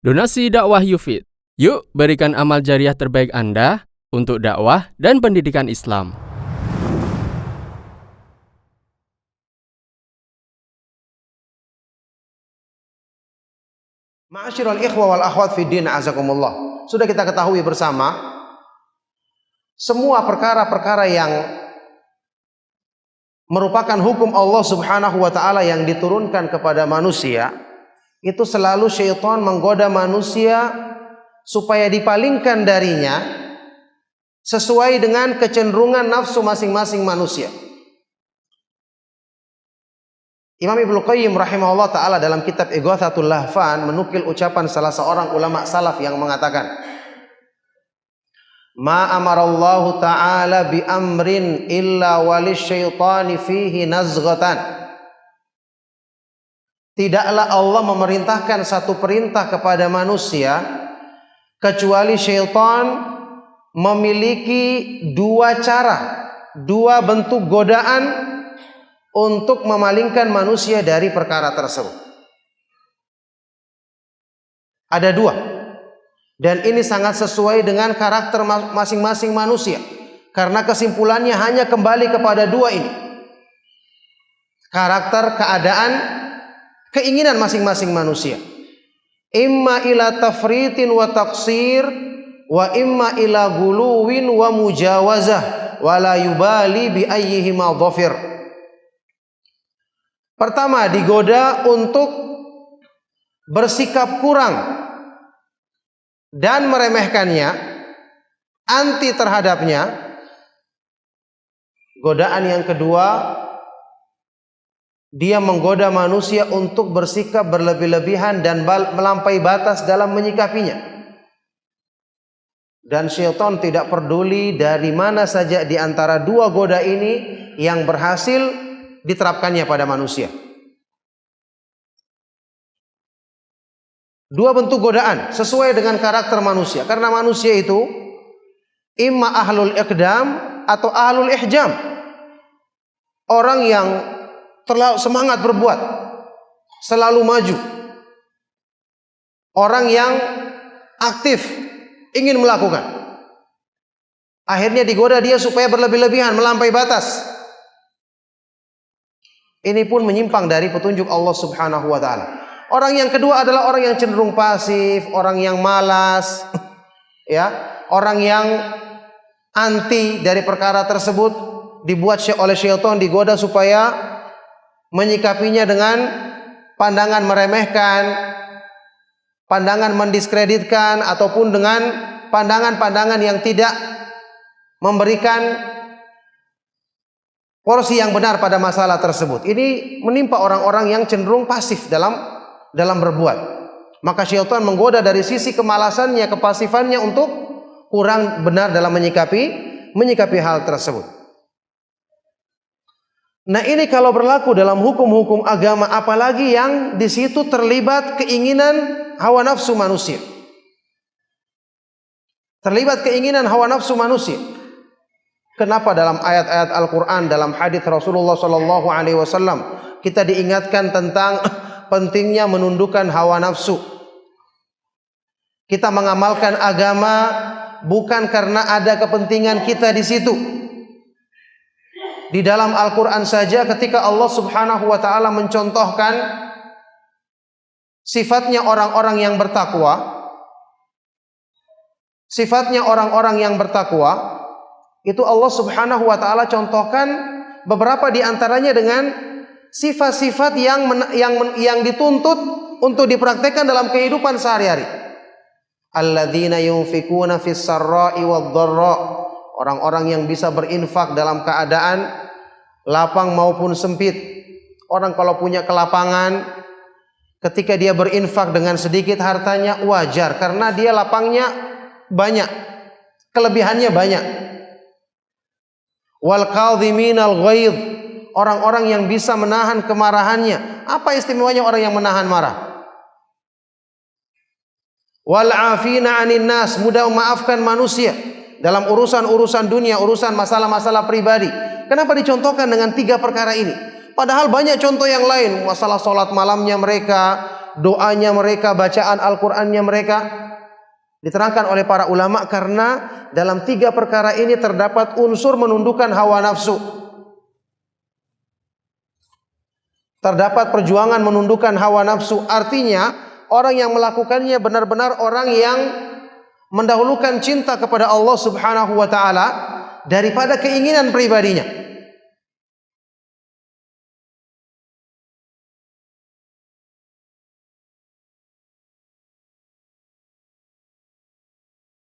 Donasi dakwah Yufid. Yuk berikan amal jariah terbaik Anda untuk dakwah dan pendidikan Islam. Ma'asyiral ikhwa wal akhwat fid din, azakumullah. Sudah kita ketahui bersama, semua perkara-perkara yang merupakan hukum Allah Subhanahu wa taala yang diturunkan kepada manusia, itu selalu syaitan menggoda manusia supaya dipalingkan darinya sesuai dengan kecenderungan nafsu masing-masing manusia. Imam Ibnu Qayyim rahimahullah ta'ala dalam kitab Ighathatul Lahfan menukil ucapan salah seorang ulama salaf yang mengatakan, ma amarallahu ta'ala bi amrin illa walisyaitani fihi nazghatan. Tidaklah Allah memerintahkan satu perintah kepada manusia kecuali syaitan memiliki dua cara, dua bentuk godaan untuk memalingkan manusia dari perkara tersebut. Ada dua. Dan ini sangat sesuai dengan karakter masing-masing manusia. Karena kesimpulannya hanya kembali kepada dua ini. Karakter, keadaan, keinginan masing-masing manusia. Imma ila tafritin wa taqsir, wa imma ila guluwin wa mujawazah, wa la yubali bi ayyihima dhafir. Pertama, digoda untuk bersikap kurang dan meremehkannya, anti terhadapnya. Godaan yang kedua, dia menggoda manusia untuk bersikap berlebih-lebihan dan melampaui batas dalam menyikapinya. Dan syaitan tidak peduli dari mana saja di antara dua goda ini yang berhasil diterapkannya pada manusia. Dua bentuk godaan sesuai dengan karakter manusia. Karena manusia itu imma ahlul iqdam atau ahlul ihjam. Orang yang terlalu semangat berbuat, selalu maju. Orang yang aktif, ingin melakukan. Akhirnya digoda dia supaya berlebih-lebihan, melampaui batas. Ini pun menyimpang dari petunjuk Allah Subhanahu wa taala. Orang yang kedua adalah orang yang cenderung pasif, orang yang malas, ya, orang yang anti dari perkara tersebut, dibuat oleh syaitan, digoda supaya menyikapinya dengan pandangan meremehkan, pandangan mendiskreditkan, ataupun dengan pandangan-pandangan yang tidak memberikan porsi yang benar pada masalah tersebut. Ini menimpa orang-orang yang cenderung pasif dalam berbuat. Maka syaitan menggoda dari sisi kemalasannya, kepasifannya untuk kurang benar dalam menyikapi hal tersebut. Nah, ini kalau berlaku dalam hukum-hukum agama, apalagi yang di situ terlibat keinginan hawa nafsu manusia. Terlibat keinginan hawa nafsu manusia. Kenapa dalam ayat-ayat Al-Quran, dalam hadis Rasulullah SAW, kita diingatkan tentang pentingnya menundukkan hawa nafsu. Kita mengamalkan agama bukan karena ada kepentingan kita di situ. Di dalam Al-Quran saja ketika Allah Subhanahu wa taala mencontohkan sifatnya orang-orang yang bertakwa, itu Allah Subhanahu wa taala contohkan beberapa di antaranya dengan sifat-sifat yang dituntut untuk dipraktekkan dalam kehidupan sehari-hari. Alladzina yunfikuna fis sarra'i wad-dharra. Orang-orang yang bisa berinfak dalam keadaan lapang maupun sempit. Orang kalau punya kelapangan, ketika dia berinfak dengan sedikit hartanya wajar karena dia lapangnya banyak, kelebihannya banyak. Wal kadhiminal ghaidh, orang-orang yang bisa menahan kemarahannya. Apa istimewanya orang yang menahan marah? Wal afina 'anin nas, mudah memaafkan manusia dalam urusan-urusan dunia, urusan masalah-masalah pribadi. Kenapa dicontohkan dengan tiga perkara ini? Padahal banyak contoh yang lain, masalah sholat malamnya mereka, doanya mereka, bacaan Al-Qur'annya mereka. Diterangkan oleh para ulama karena dalam 3 perkara ini terdapat unsur menundukkan hawa nafsu. Terdapat perjuangan menundukkan hawa nafsu. Artinya orang yang melakukannya benar-benar orang yang mendahulukan cinta kepada Allah Subhanahu wa taala daripada keinginan pribadinya.